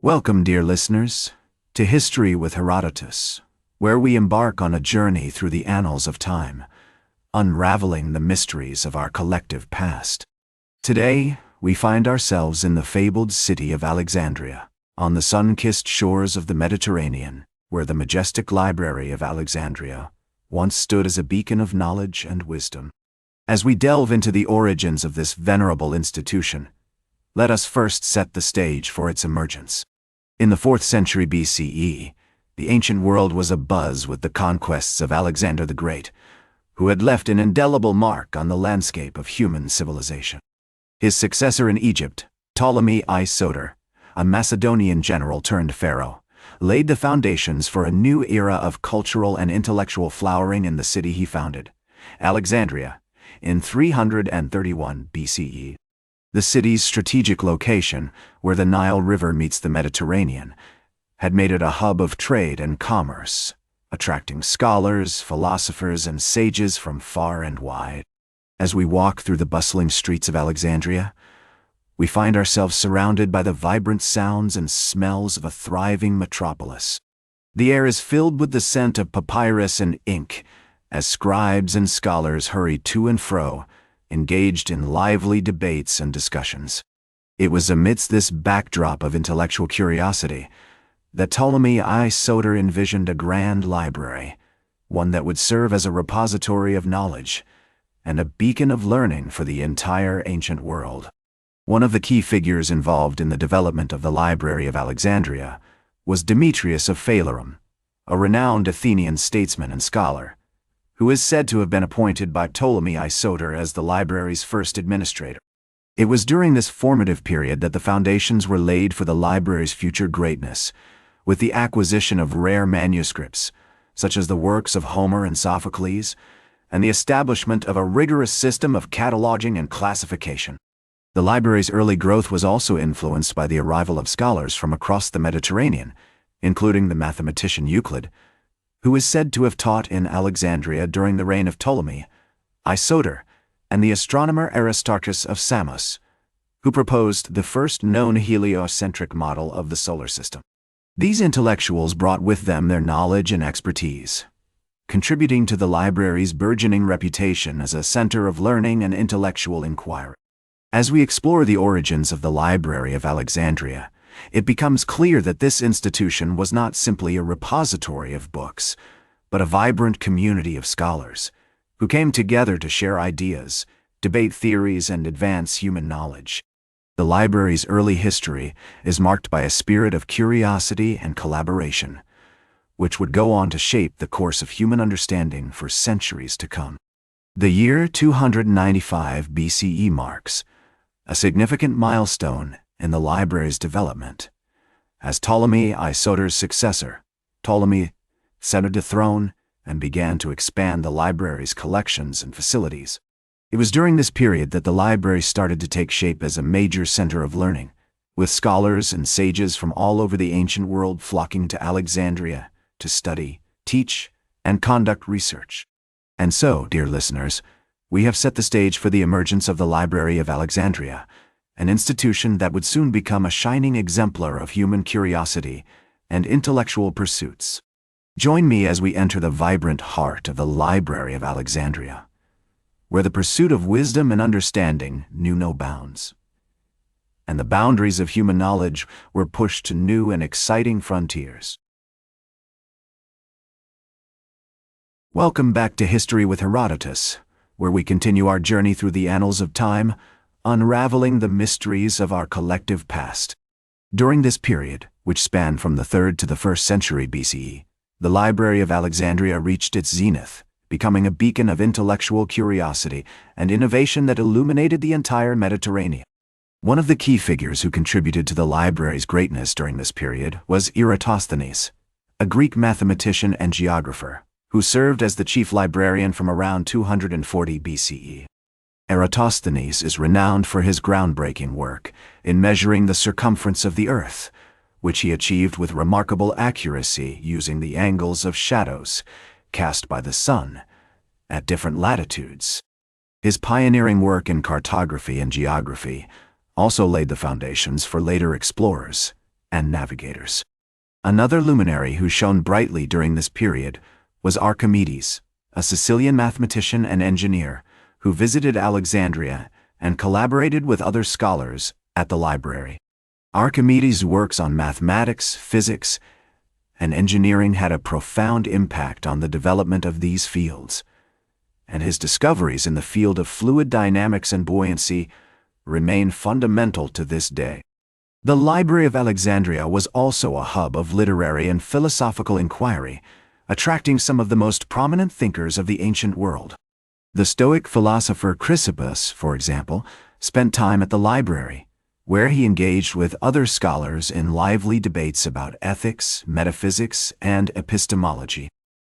Welcome, dear listeners, to History with Herodotus, where we embark on a journey through the annals of time, unraveling the mysteries of our collective past. Today, we find ourselves in the fabled city of Alexandria, on the sun-kissed shores of the Mediterranean, where the majestic Library of Alexandria once stood as a beacon of knowledge and wisdom. As we delve into the origins of this venerable institution, let us first set the stage for its emergence. In the 4th century BCE, the ancient world was abuzz with the conquests of Alexander the Great, who had left an indelible mark on the landscape of human civilization. His successor in Egypt, Ptolemy I Soter, a Macedonian general turned pharaoh, laid the foundations for a new era of cultural and intellectual flowering in the city he founded, Alexandria, in 331 BCE. The city's strategic location, where the Nile River meets the Mediterranean, had made it a hub of trade and commerce, attracting scholars, philosophers, and sages from far and wide. As we walk through the bustling streets of Alexandria, we find ourselves surrounded by the vibrant sounds and smells of a thriving metropolis. The air is filled with the scent of papyrus and ink, as scribes and scholars hurry to and fro, engaged in lively debates and discussions. It was amidst this backdrop of intellectual curiosity that Ptolemy I Soter envisioned a grand library, one that would serve as a repository of knowledge and a beacon of learning for the entire ancient world. One of the key figures involved in the development of the Library of Alexandria was Demetrius of Phalerum, a renowned Athenian statesman and scholar, who is said to have been appointed by Ptolemy I Soter as the library's first administrator. It was during this formative period that the foundations were laid for the library's future greatness, with the acquisition of rare manuscripts, such as the works of Homer and Sophocles, and the establishment of a rigorous system of cataloging and classification. The library's early growth was also influenced by the arrival of scholars from across the Mediterranean, including the mathematician Euclid, who is said to have taught in Alexandria during the reign of Ptolemy I Soter, and the astronomer Aristarchus of Samos, who proposed the first known heliocentric model of the solar system. These intellectuals brought with them their knowledge and expertise, contributing to the library's burgeoning reputation as a center of learning and intellectual inquiry. As we explore the origins of the Library of Alexandria, it becomes clear that this institution was not simply a repository of books, but a vibrant community of scholars who came together to share ideas, debate theories, and advance human knowledge. The library's early history is marked by a spirit of curiosity and collaboration, which would go on to shape the course of human understanding for centuries to come. The year 295 BCE marks a significant milestone in the library's development, as Ptolemy I Soter's successor, Ptolemy, ascended the throne and began to expand the library's collections and facilities. It was during this period that the library started to take shape as a major center of learning, with scholars and sages from all over the ancient world flocking to Alexandria to study, teach, and conduct research. And so, dear listeners, we have set the stage for the emergence of the Library of Alexandria, an institution that would soon become a shining exemplar of human curiosity and intellectual pursuits. Join me as we enter the vibrant heart of the Library of Alexandria, where the pursuit of wisdom and understanding knew no bounds, and the boundaries of human knowledge were pushed to new and exciting frontiers. Welcome back to History with Herodotus, where we continue our journey through the annals of time, unraveling the mysteries of our collective past. During this period, which spanned from the 3rd to the 1st century BCE, the Library of Alexandria reached its zenith, becoming a beacon of intellectual curiosity and innovation that illuminated the entire Mediterranean. One of the key figures who contributed to the library's greatness during this period was Eratosthenes, a Greek mathematician and geographer, who served as the chief librarian from around 240 BCE. Eratosthenes is renowned for his groundbreaking work in measuring the circumference of the Earth, which he achieved with remarkable accuracy using the angles of shadows cast by the sun at different latitudes. His pioneering work in cartography and geography also laid the foundations for later explorers, and navigators. Another luminary who shone brightly during this period was Archimedes, a Sicilian mathematician and engineer who visited Alexandria and collaborated with other scholars at the library. Archimedes' works on mathematics, physics, and engineering had a profound impact on the development of these fields, and his discoveries in the field of fluid dynamics and buoyancy remain fundamental to this day. The Library of Alexandria was also a hub of literary and philosophical inquiry, attracting some of the most prominent thinkers of the ancient world. The Stoic philosopher Chrysippus, for example, spent time at the library, where he engaged with other scholars in lively debates about ethics, metaphysics, and epistemology.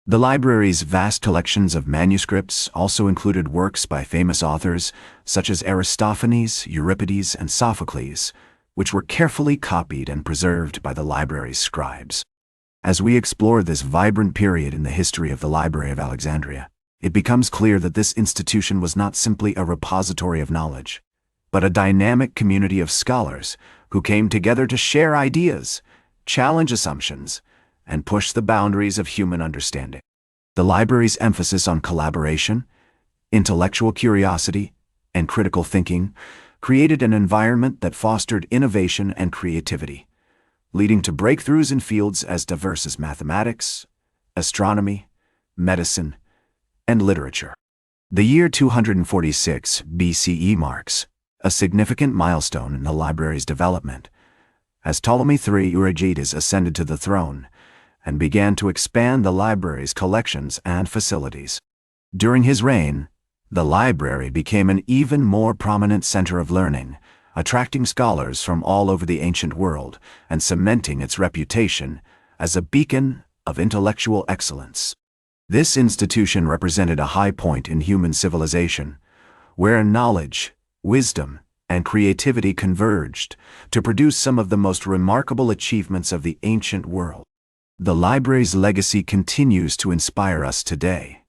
The library's vast collections of manuscripts also included works by famous authors such as Aristophanes, Euripides, and Sophocles, which were carefully copied and preserved by the library's scribes. As we explore this vibrant period in the history of the Library of Alexandria, it becomes clear that this institution was not simply a repository of knowledge, but a dynamic community of scholars who came together to share ideas, challenge assumptions, and push the boundaries of human understanding. The library's emphasis on collaboration, intellectual curiosity, and critical thinking created an environment that fostered innovation and creativity, leading to breakthroughs in fields as diverse as mathematics, astronomy, medicine, and literature. The year 246 BCE marks a significant milestone in the library's development, as Ptolemy III Euergetes ascended to the throne and began to expand the library's collections and facilities. During his reign, the library became an even more prominent center of learning, attracting scholars from all over the ancient world and cementing its reputation as a beacon of intellectual excellence. This institution represented a high point in human civilization, where knowledge, wisdom, and creativity converged to produce some of the most remarkable achievements of the ancient world. The library's legacy continues to inspire us today,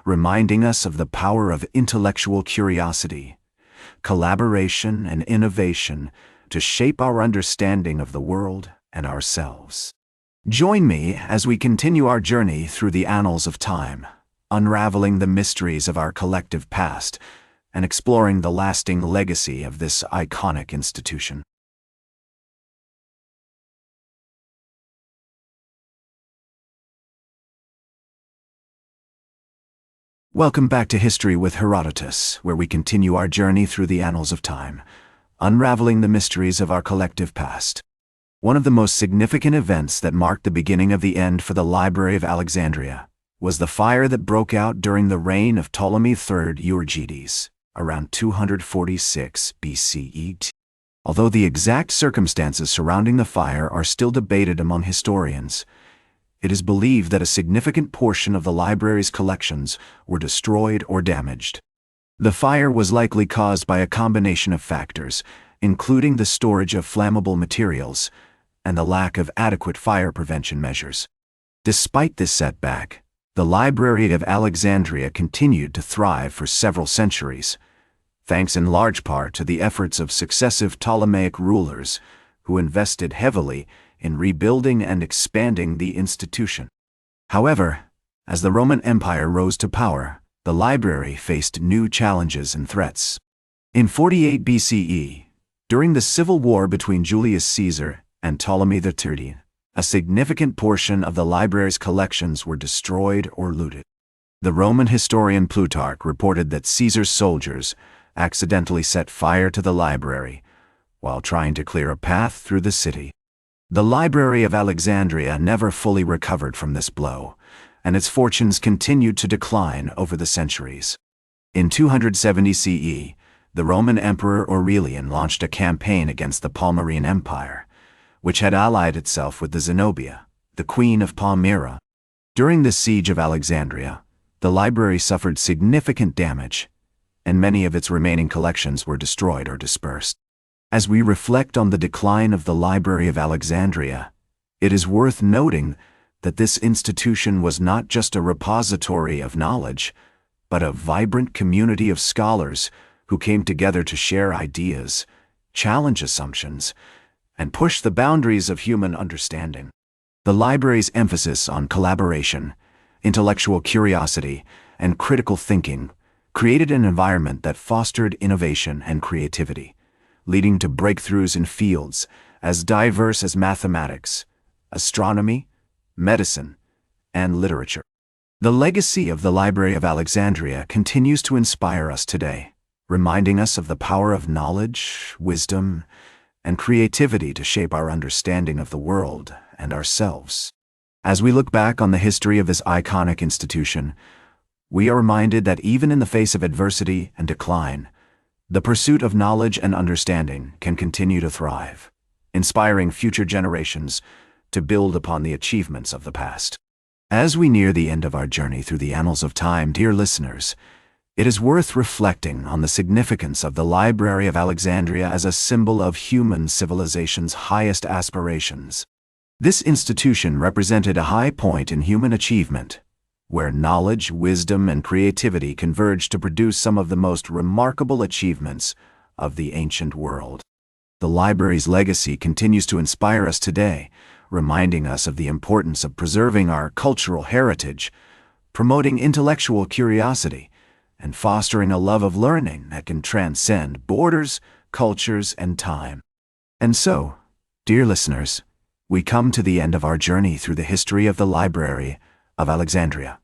reminding us of the power of intellectual curiosity, collaboration, and innovation to shape our understanding of the world and ourselves. Join me as we continue our journey through the annals of time, unraveling the mysteries of our collective past and exploring the lasting legacy of this iconic institution. Welcome back to History with Herodotus, where we continue our journey through the annals of time, unraveling the mysteries of our collective past. One of the most significant events that marked the beginning of the end for the Library of Alexandria was the fire that broke out during the reign of Ptolemy III Euergetes, around 246 BCE. Although the exact circumstances surrounding the fire are still debated among historians, it is believed that a significant portion of the library's collections were destroyed or damaged. The fire was likely caused by a combination of factors, including the storage of flammable materials and the lack of adequate fire prevention measures. Despite this setback, the Library of Alexandria continued to thrive for several centuries, thanks in large part to the efforts of successive Ptolemaic rulers who invested heavily in rebuilding and expanding the institution. However, as the Roman Empire rose to power, the library faced new challenges and threats. In 48 BCE, during the civil war between Julius Caesar and Ptolemy III, a significant portion of the library's collections were destroyed or looted. The Roman historian Plutarch reported that Caesar's soldiers accidentally set fire to the library while trying to clear a path through the city. The Library of Alexandria never fully recovered from this blow, and its fortunes continued to decline over the centuries. In 270 CE, the Roman Emperor Aurelian launched a campaign against the Palmyrene Empire, which had allied itself with the Zenobia, the Queen of Palmyra. During the siege of Alexandria, the library suffered significant damage, and many of its remaining collections were destroyed or dispersed. As we reflect on the decline of the Library of Alexandria, it is worth noting that this institution was not just a repository of knowledge, but a vibrant community of scholars who came together to share ideas, challenge assumptions, and push the boundaries of human understanding. The library's emphasis on collaboration, intellectual curiosity, and critical thinking created an environment that fostered innovation and creativity, leading to breakthroughs in fields as diverse as mathematics, astronomy, medicine, and literature. The legacy of the Library of Alexandria continues to inspire us today, reminding us of the power of knowledge, wisdom, and creativity to shape our understanding of the world and ourselves. As we look back on the history of this iconic institution, we are reminded that even in the face of adversity and decline, the pursuit of knowledge and understanding can continue to thrive, inspiring future generations to build upon the achievements of the past. As we near the end of our journey through the annals of time, dear listeners, it is worth reflecting on the significance of the Library of Alexandria as a symbol of human civilization's highest aspirations. This institution represented a high point in human achievement, where knowledge, wisdom, and creativity converged to produce some of the most remarkable achievements of the ancient world. The library's legacy continues to inspire us today, reminding us of the importance of preserving our cultural heritage, promoting intellectual curiosity, and fostering a love of learning that can transcend borders, cultures, and time. And so, dear listeners, we come to the end of our journey through the history of the Library of Alexandria,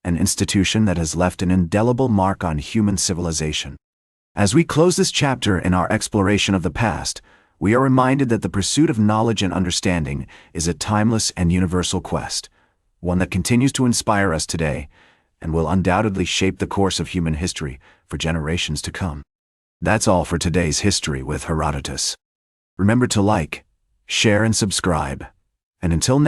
an institution that has left an indelible mark on human civilization. As we close this chapter in our exploration of the past, we are reminded that the pursuit of knowledge and understanding is a timeless and universal quest, one that continues to inspire us today and will undoubtedly shape the course of human history for generations to come. That's all for today's History with Herodotus. Remember to like, share, and subscribe. And until